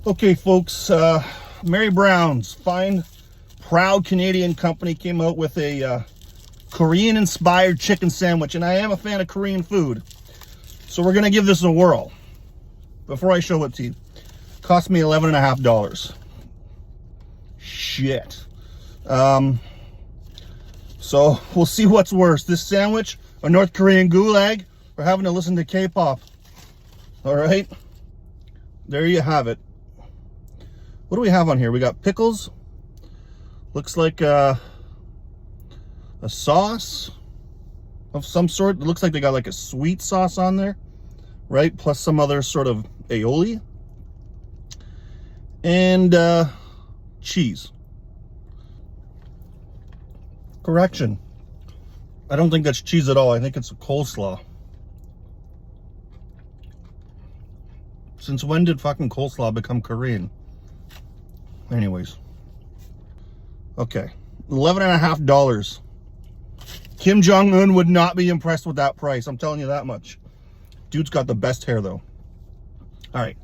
Okay, folks, Mary Brown's fine, proud Canadian company came out with a Korean-inspired chicken sandwich, and I am a fan of Korean food, so we're gonna give this a whirl. Before I show it to you, it cost me $11.50. Shit. So we'll see what's worse, this sandwich or North Korean gulag, or having to listen to K-pop. All right, there you have it. What do we have on here? We got pickles. Looks like a sauce of some sort. It looks like they got like a sweet sauce on there, right? Plus some other sort of aioli. And cheese. Correction. I don't think that's cheese at all. I think it's a coleslaw. Since when did fucking coleslaw become Korean? Anyways. Okay. $11.50. Kim Jong-un would not be impressed with that price. I'm telling you that much. Dude's got the best hair though. All right.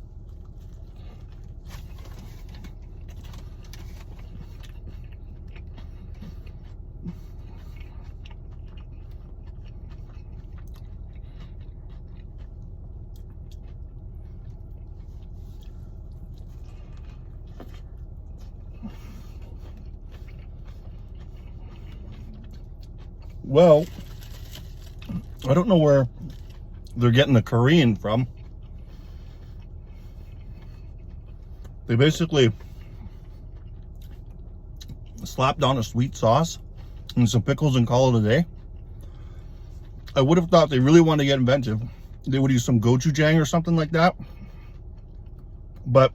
Well, I don't know where they're getting the Korean from. They basically slapped on a sweet sauce and some pickles and call it a day. I would have thought they really wanted to get inventive. They would use some gochujang or something like that. But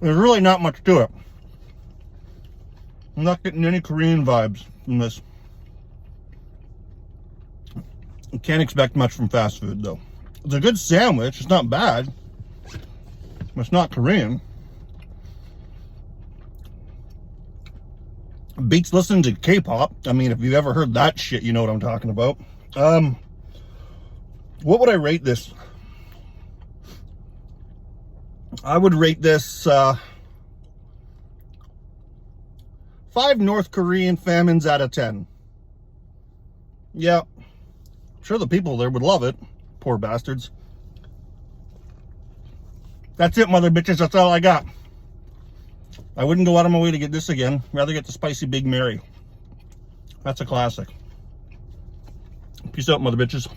there's really not much to it. I'm not getting any Korean vibes from this. You can't expect much from fast food though. It's a good sandwich, it's not bad. It's not Korean. Beats listening to K-pop. I mean, if you've ever heard that shit, you know what I'm talking about. What would I rate this? I would rate this 5 North Korean famines out of 10. Yeah, I'm sure the people there would love it. Poor bastards. That's it, mother bitches. That's all I got. I wouldn't go out of my way to get this again. Rather get the spicy Big Mary. That's a classic. Peace out, mother bitches.